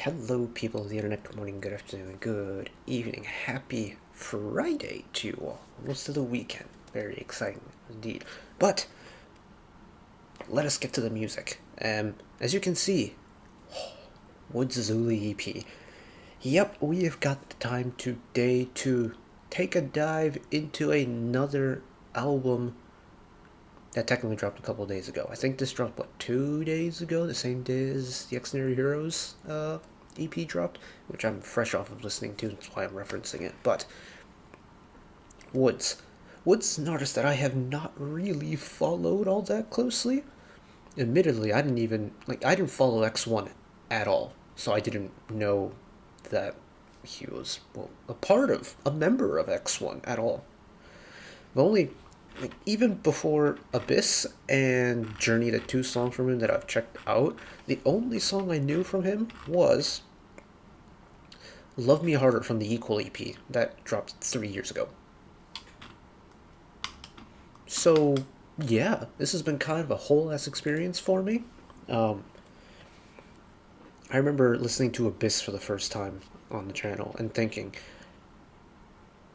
Hello, people of the internet. Good morning, good afternoon, good evening. Happy Friday to you all. Almost to the weekend. Very exciting indeed. But let us get to the music. As you can see, WOODZ EP. Yep, we have got the time today to take a dive into another album that technically dropped a couple days ago. I think this dropped, what, 2 days ago? The same day as the Extraordinary Heroes EP dropped, which I'm fresh off of listening to, that's why I'm referencing it. But WOODZ. WOODZ is an artist that I have not really followed all that closely. Admittedly, I didn't follow X1 at all, so I didn't know that he was, well, a member of X1 at all. The only, even before Abyss and Journey, the two songs from him that I've checked out, the only song I knew from him was Love Me Harder from the Equal EP that dropped 3 years ago. So, yeah, this has been kind of a whole ass experience for me. I remember listening to Abyss for the first time on the channel and thinking,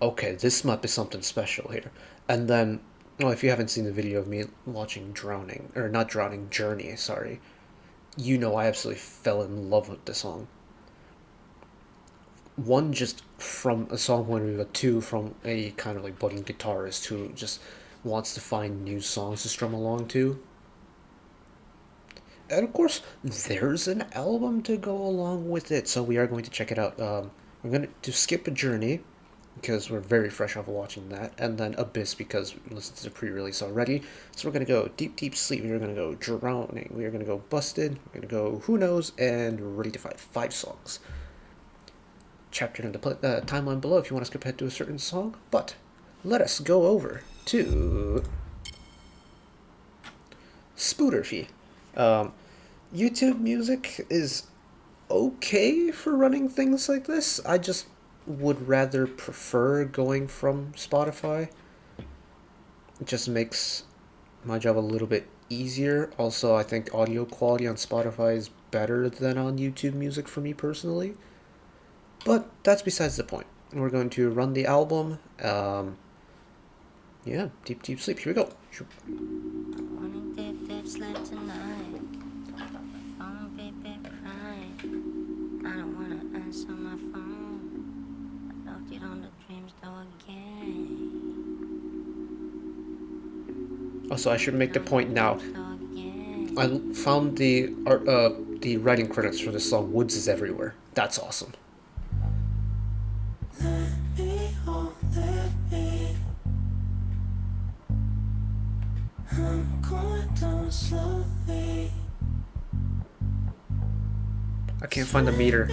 okay, this might be something special here. And then, well, if you haven't seen the video of me watching Drowning, or not Drowning, Journey, sorry, you know I absolutely fell in love with the song. One, just from a song point of view, but two, from a kind of like budding guitarist who just wants to find new songs to strum along to. And of course, there's an album to go along with it, so we are going to check it out. We're going to skip a Journey, because we're very fresh off of watching that, and then Abyss because we listened to the pre-release already. So we're going to go Deep Deep Sleep, we're going to go Drowning, we're going to go Busted, we're going to go Who Knows, and Ready to Fight. 5 songs. Chapter in the timeline below if you want to skip ahead to a certain song, but let us go over to Spooderfy. YouTube music is okay for running things like this. I just would rather prefer going from Spotify. It just makes my job a little bit easier. Also, I think audio quality on Spotify is better than on YouTube music for me personally. But that's besides the point. We're going to run the album. Yeah, Deep Deep Sleep. Here we go. Also, I should make the point now. I found the writing credits for this song. WOODZ is everywhere. That's awesome. I can't find the meter.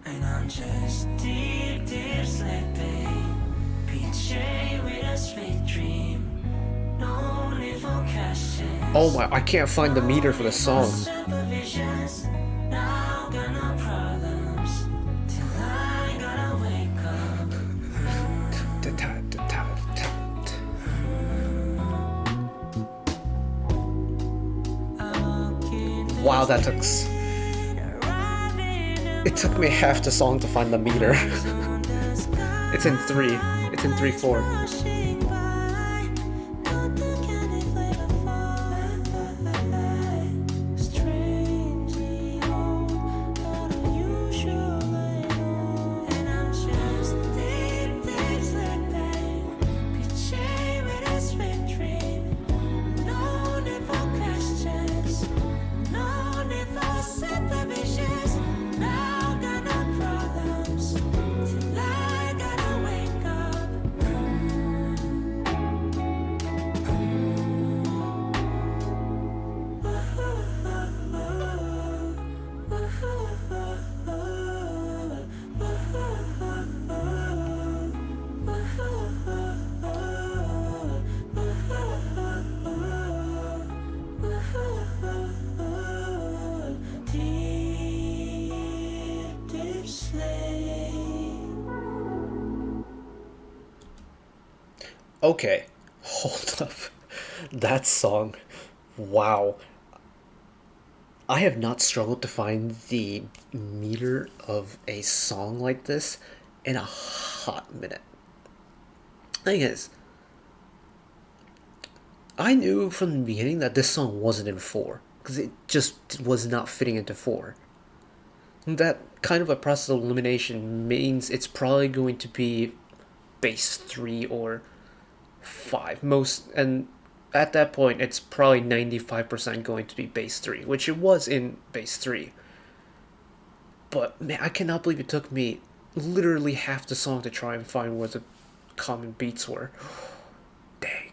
And I'm just deep, deep sleeping. PJ with a sweet dream. No need for questions. Oh my, I can't find the meter for the song. Now got no problems till I gotta wake up. Wow, that took. It took me half the song to find the meter. It's in 3. It's in 3/4. Okay, Hold up. That song. Wow. I have not struggled to find the meter of a song like this in a hot minute. Thing is, I knew from the beginning that this song wasn't in 4, because it just was not fitting into 4. And that kind of a process of elimination means it's probably going to be bass 3 or 5. And at that point, it's probably 95% going to be bass 3, which it was in bass 3. But man, I cannot believe it took me literally half the song to try and find where the common beats were. Dang.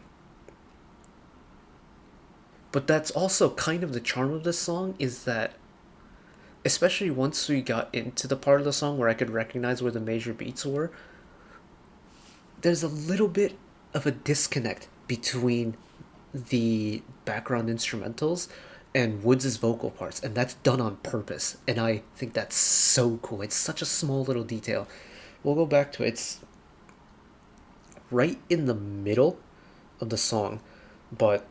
But that's also kind of the charm of this song, is that especially once we got into the part of the song where I could recognize where the major beats were, there's a little bit of a disconnect between the background instrumentals and WOODZ' vocal parts, and that's done on purpose, and I think that's so cool. It's such a small little detail. We'll go back to it. It's right in the middle of the song, but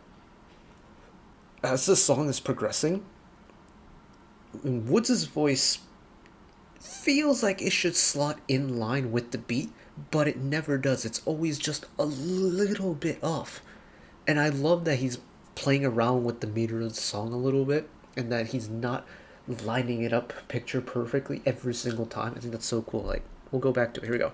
as the song is progressing, WOODZ' voice feels like it should slot in line with the beat, but it never does. It's always just a little bit off. And I love that he's playing around with the meter of the song a little bit, and that he's not lining it up picture perfectly every single time. I think that's so cool. Like, we'll go back to it. Here we go.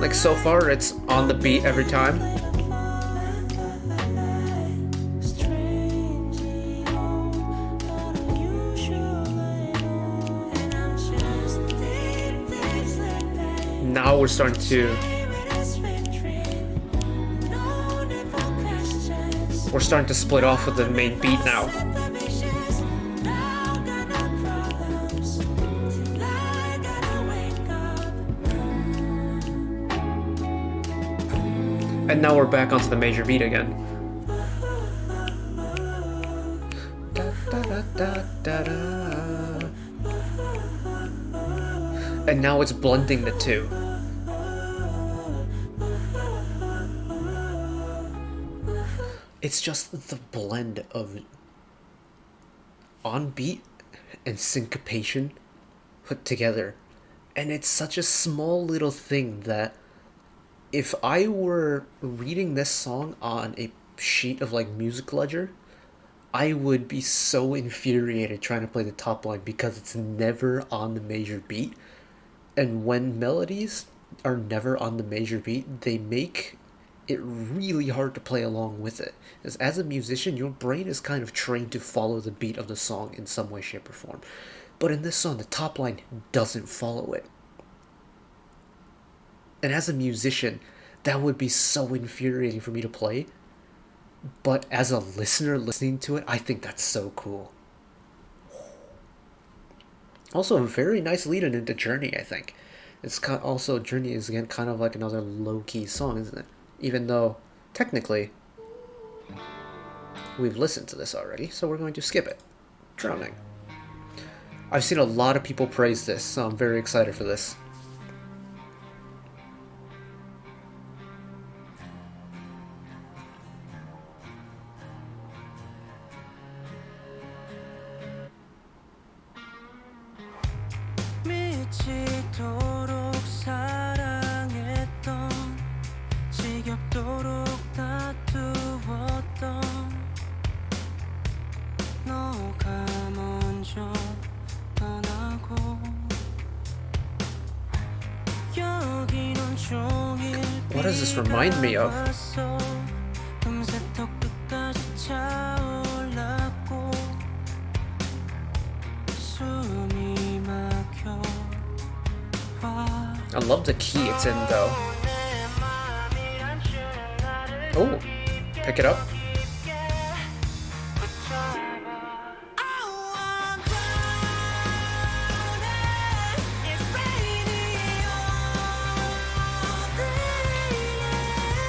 Like, so far it's on the beat every time. Now we're starting to split off with the main beat now. And now we're back onto the major beat again. And now it's blending the two. It's just the blend of on beat and syncopation put together. And it's such a small little thing that if I were reading this song on a sheet of like music ledger, I would be so infuriated trying to play the top line because it's never on the major beat. And when melodies are never on the major beat, they make it really hard to play along with it. As a musician, your brain is kind of trained to follow the beat of the song in some way, shape, or form. But in this song, the top line doesn't follow it. And as a musician, that would be so infuriating for me to play. But as a listener listening to it, I think that's so cool. Also, a very nice lead-in into Journey, I think. It's also, Journey is again kind of like another low-key song, isn't it? Even though, technically, we've listened to this already, so we're going to skip it. Drowning. I've seen a lot of people praise this, so I'm very excited for this. What does this remind me of? I love the key it's in, though. Oh, pick it up.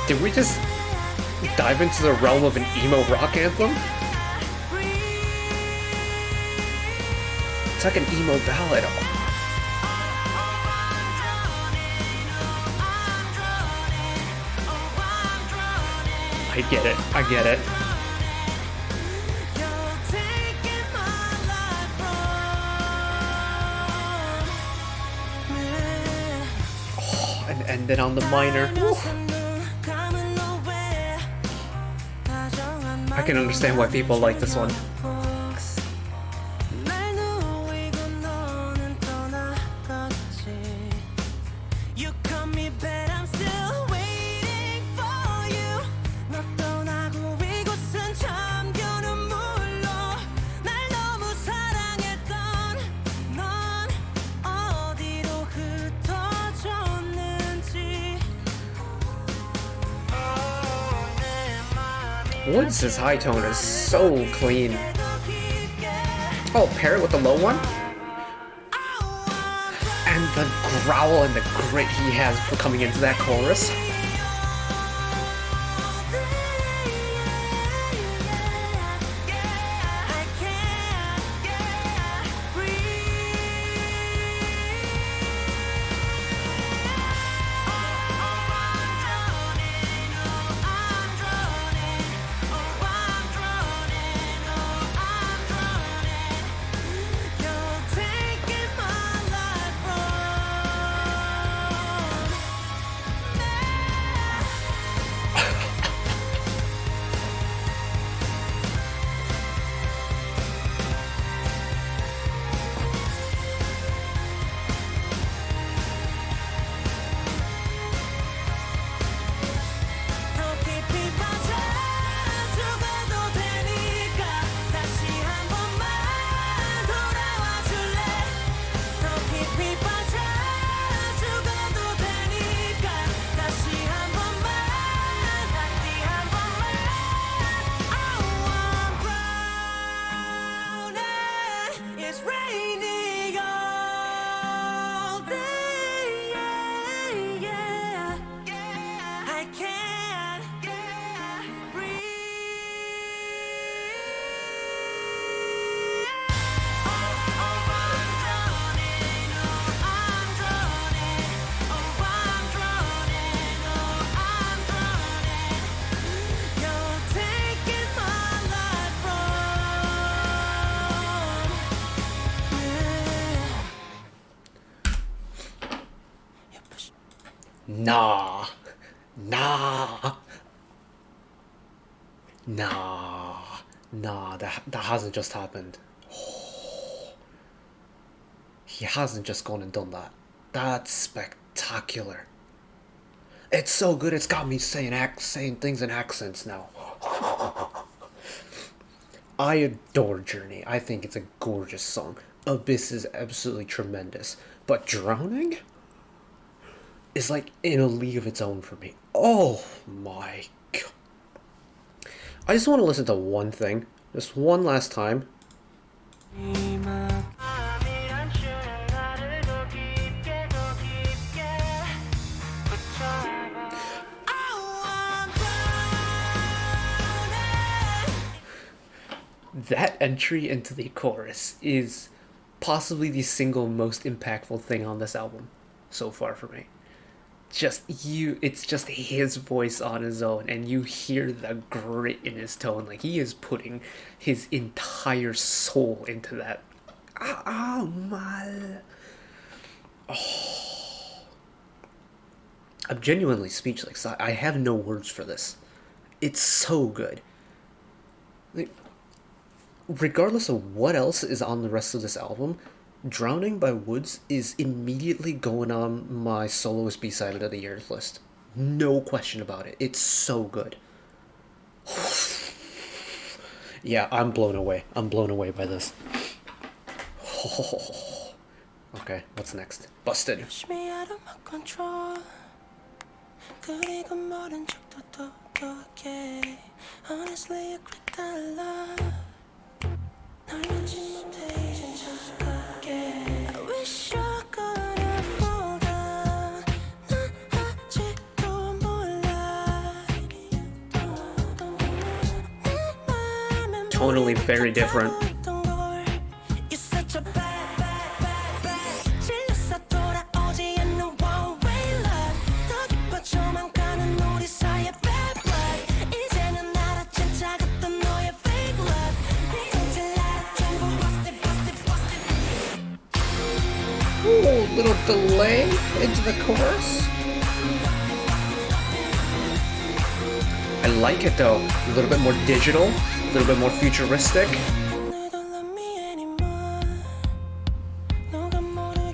Did we just dive into the realm of an emo rock anthem? It's like an emo ballad. I get it. I get it. Oh, and then on the minor. Woo. I can understand why people like this one. WOODZ's high tone is so clean. Oh, pair it with the low one? And the growl and the grit he has for coming into that chorus. Nah. Nah. Nah. Nah, that hasn't just happened. Oh. He hasn't just gone and done that. That's spectacular. It's so good, it's got me saying things in accents now. I adore Journey. I think it's a gorgeous song. Abyss is absolutely tremendous. But Drowning is like in a league of its own for me. Oh my god. I just want to listen to one thing. Just one last time. That entry into the chorus is possibly the single most impactful thing on this album so far for me. It's just his voice on his own, and you hear the grit in his tone. Like, he is putting his entire soul into that. Oh my. Oh. I'm genuinely speechless. I have no words for this. It's so good. Like, regardless of what else is on the rest of this album, Drowning by WOODZ is immediately going on my soloist B-side of the year list. No question about it. It's so good. Yeah, I'm blown away. I'm blown away by this. Okay, what's next? Busted. Tonally very different. Ooh, little delay into the chorus. I like it though. A little bit more digital, a little bit more futuristic.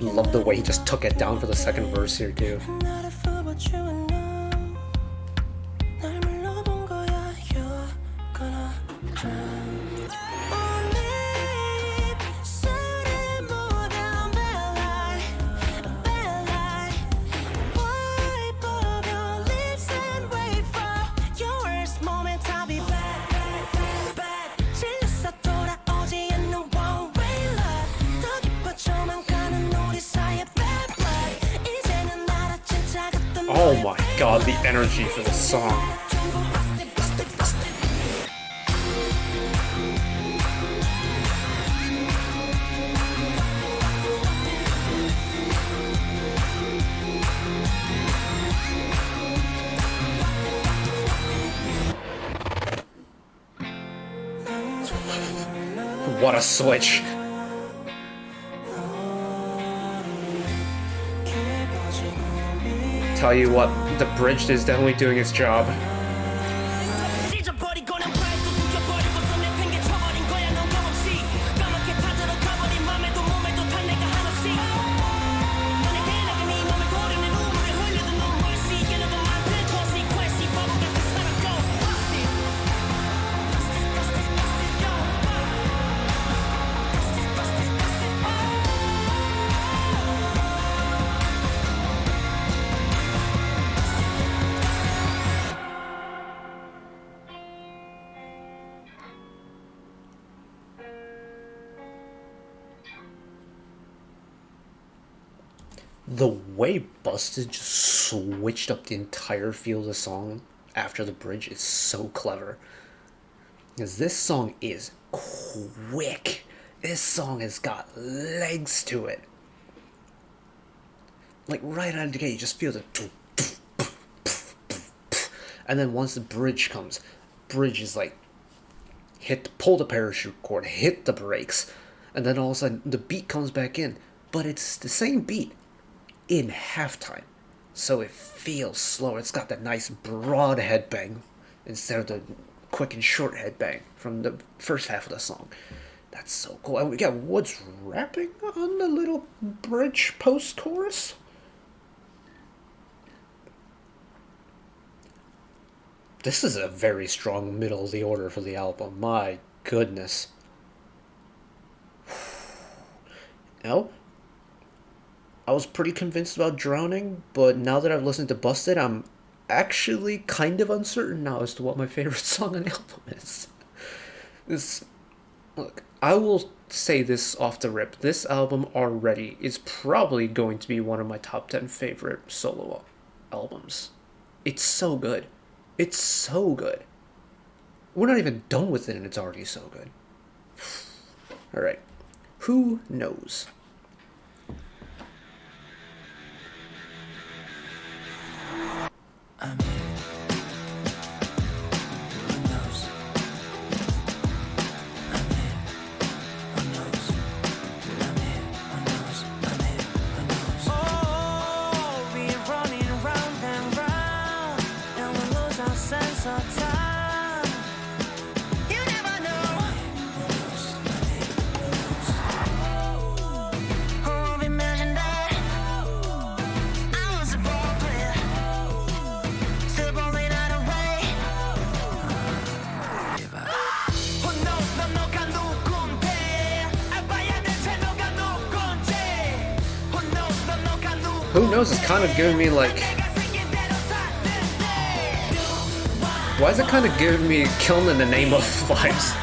Love the way he just took it down for the second verse here too. Oh my god, the energy for this song. What a switch. Tell you what, the bridge is definitely doing its job. The way Busted just switched up the entire feel of the song after the bridge is so clever. Because this song is quick. This song has got legs to it. Like right out of the gate, you just feel the... And then once the bridge comes, bridge is like, pull the parachute cord, hit the brakes. And then all of a sudden, the beat comes back in. But it's the same beat in halftime, so it feels slower. It's got that nice broad headbang instead of the quick and short headbang from the first half of the song. That's so cool. And we got WOODZ rapping on the little bridge post-chorus. This is a very strong middle of the order for the album. My goodness. No? I was pretty convinced about Drowning, but now that I've listened to Busted, I'm actually kind of uncertain now as to what my favorite song on the album is. Look, I will say this off the rip. This album already is probably going to be one of my top 10 favorite solo albums. It's so good. It's so good. We're not even done with it and it's already so good. Alright. Who knows? I'm here. Who knows? I'm here. Who knows? I'm here. Who knows? I'm here. Who knows? Oh, we're running round and round, and we lose our sense of time. You never know. Who knows? I'm here. Who knows? Oh, imagine that I was a ball player. Who knows? It's kind of giving me like... Why is it kind of giving me Killing in the Name of vibes?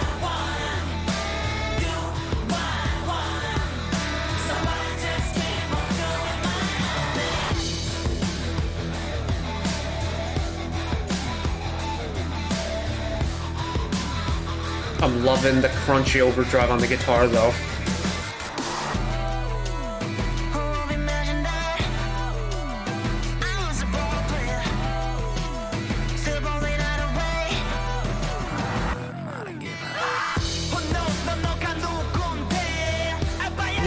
I'm loving the crunchy overdrive on the guitar though.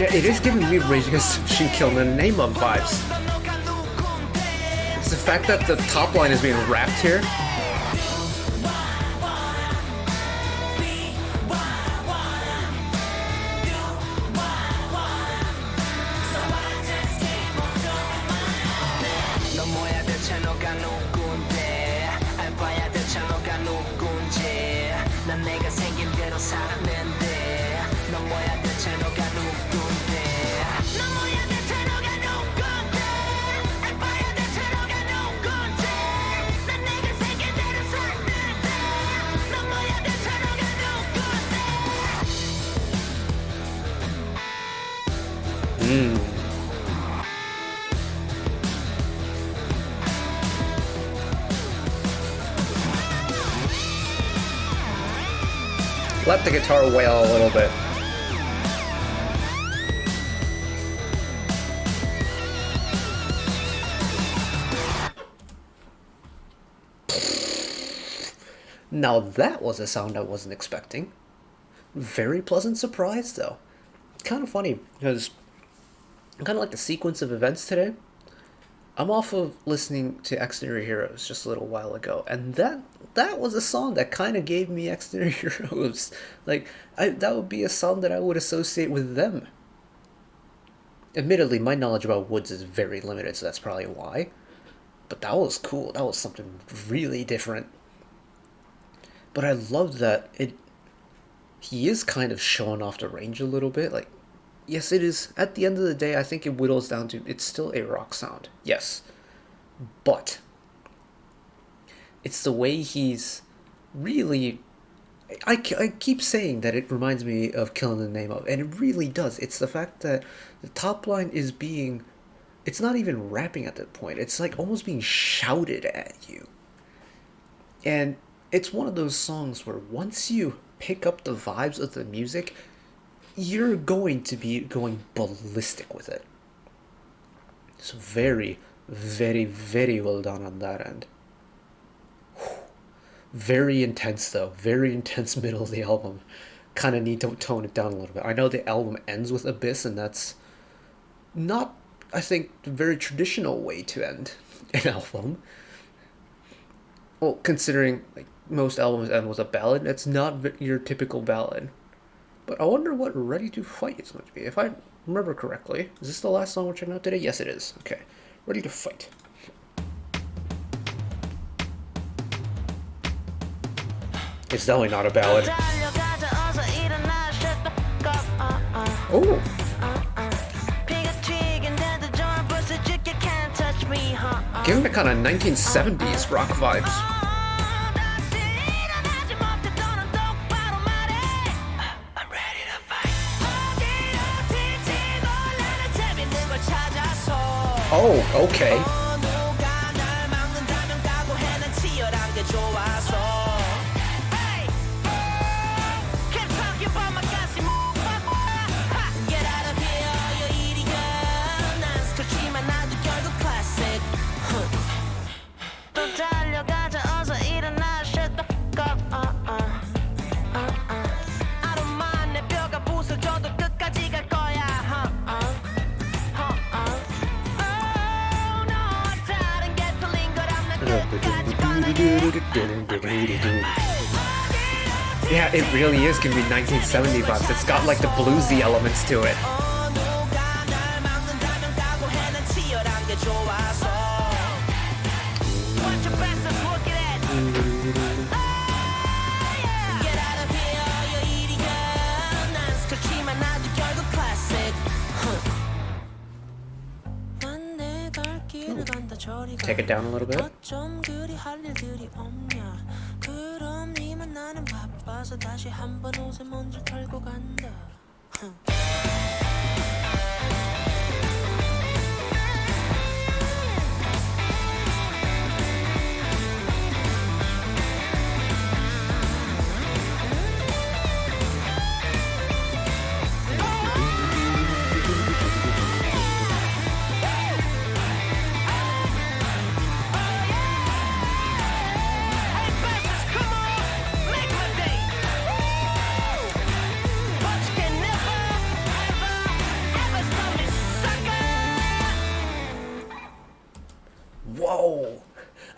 Yeah, it is giving me Rage Against the Machine Kill the Name of vibes. It's the fact that the top line is being rapped here. Let the guitar wail a little bit. Now that was a sound I wasn't expecting. Very pleasant surprise though. Kind of funny because kind of like the sequence of events today. I'm off of listening to Exterior Heroes just a little while ago, and that was a song that kind of gave me Exterior Heroes. Like, that would be a song that I would associate with them. Admittedly, my knowledge about WOODZ is very limited, so that's probably why. But that was cool. That was something really different. But I love that he is kind of showing off the range a little bit. Like, yes, it is. At the end of the day, I think it whittles down to it's still a rock sound. Yes. But it's the way he's really... I keep saying that it reminds me of Killing the Name of, and it really does. It's the fact that the top line is being... It's not even rapping at that point. It's like almost being shouted at you. And it's one of those songs where once you pick up the vibes of the music, you're going to be going ballistic with it. So very, very, very well done on that end. Very intense though. Very intense middle of the album. Kind of need to tone it down a little bit. I know the album ends with Abyss, and that's not, I think, a very traditional way to end an album. Well, considering like most albums end with a ballad, it's not your typical ballad. But I wonder what Ready to Fight is going to be. If I remember correctly, is this the last song we're checking out today? Yes, it is. Okay. Ready to Fight. It's definitely not a ballad. Oh! Giving me kind of 1970s rock vibes. Oh, okay. Yeah, it really is gonna be 1970 vibes. It's got like the bluesy elements to it. Take it down a little bit.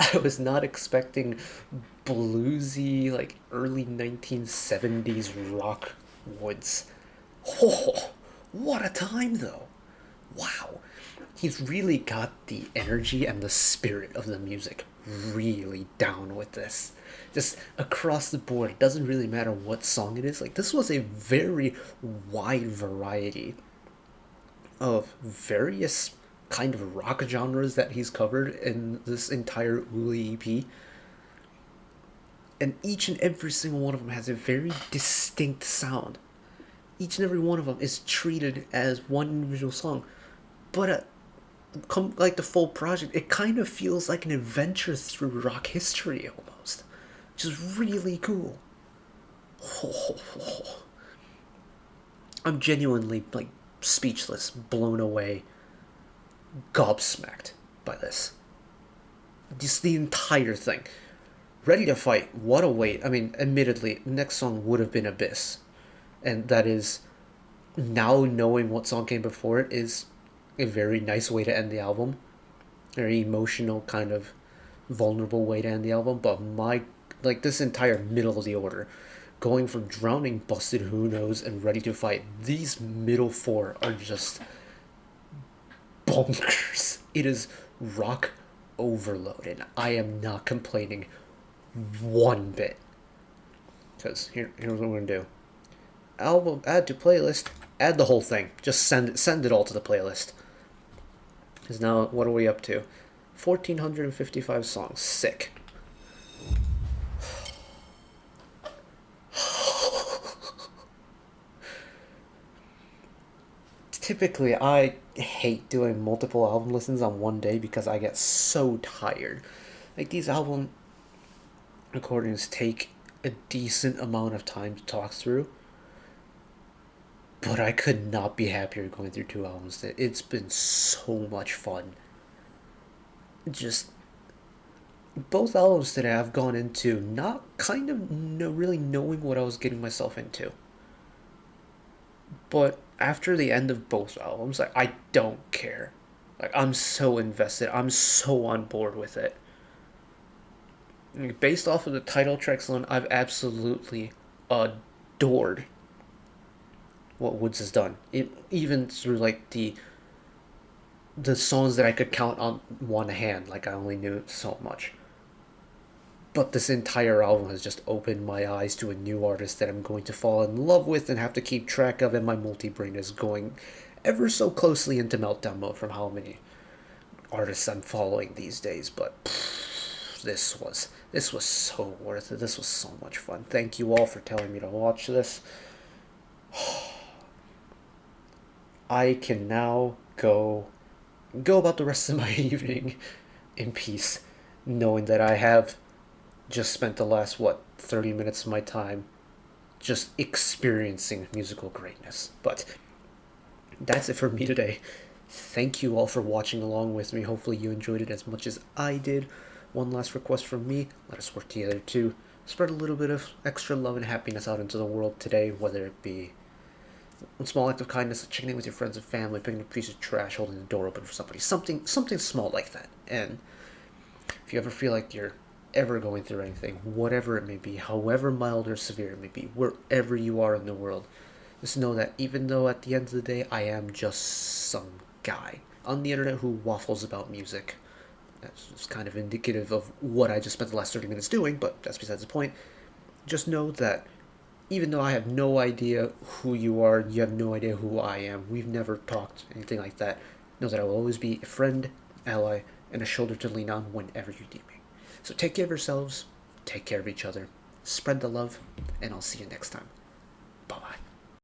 I was not expecting bluesy, like early 1970s rock WOODZ. Oh, what a time though! Wow, he's really got the energy and the spirit of the music really down with this. Just across the board, it doesn't really matter what song it is. Like, this was a very wide variety of various kind of rock genres that he's covered in this entire Uli EP. And each and every single one of them has a very distinct sound. Each and every one of them is treated as one individual song, but come like the full project, it kind of feels like an adventure through rock history almost, which is really cool. I'm genuinely like speechless, blown away, gobsmacked by this. Just the entire thing. Ready to Fight, what a wait. I mean, admittedly, next song would have been Abyss. And that is, now knowing what song came before it is a very nice way to end the album. Very emotional, kind of vulnerable way to end the album. But like this entire middle of the order, going from Drowning, Busted, Who Knows, and Ready to Fight, these middle four are just bonkers. It is rock overload, and I am not complaining one bit. Because here's what we're gonna do: album add to playlist, add the whole thing. Just send it all to the playlist. Because now what are we up to? 1,455 songs. Sick. Typically, I hate doing multiple album listens on one day because I get so tired. Like, these album recordings take a decent amount of time to talk through, but I could not be happier going through two albums. It's been so much fun. Just both albums today I've gone into not kind of really knowing what I was getting myself into. But after the end of both albums, like, I don't care. Like, I'm so invested. I'm so on board with it. Based off of the title tracks alone, I've absolutely adored what WOODZ has done. Even through like the songs that I could count on one hand, like I only knew so much. But this entire album has just opened my eyes to a new artist that I'm going to fall in love with and have to keep track of, and my multi-brain is going ever so closely into meltdown mode from how many artists I'm following these days. But this was so worth it. This was so much fun. Thank you all for telling me to watch this. I can now go about the rest of my evening in peace, knowing that I have just spent the last 30 minutes of my time just experiencing musical greatness. But that's it for me today. Thank you all for watching along with me. Hopefully you enjoyed it as much as I did. One last request from me: let us work together to spread a little bit of extra love and happiness out into the world today, whether it be a small act of kindness, checking in with your friends and family, picking up a piece of trash, holding the door open for somebody, something small like that. And if you ever feel like you're ever going through anything, whatever it may be, however mild or severe it may be, wherever you are in the world, just know that even though at the end of the day I am just some guy on the internet who waffles about music, that's just kind of indicative of what I just spent the last 30 minutes doing, but that's besides the point. Just know that even though I have no idea who you are, you have no idea who I am, we've never talked, anything like that, know that I will always be a friend, ally, and a shoulder to lean on whenever you need me. So take care of yourselves, take care of each other, spread the love, and I'll see you next time.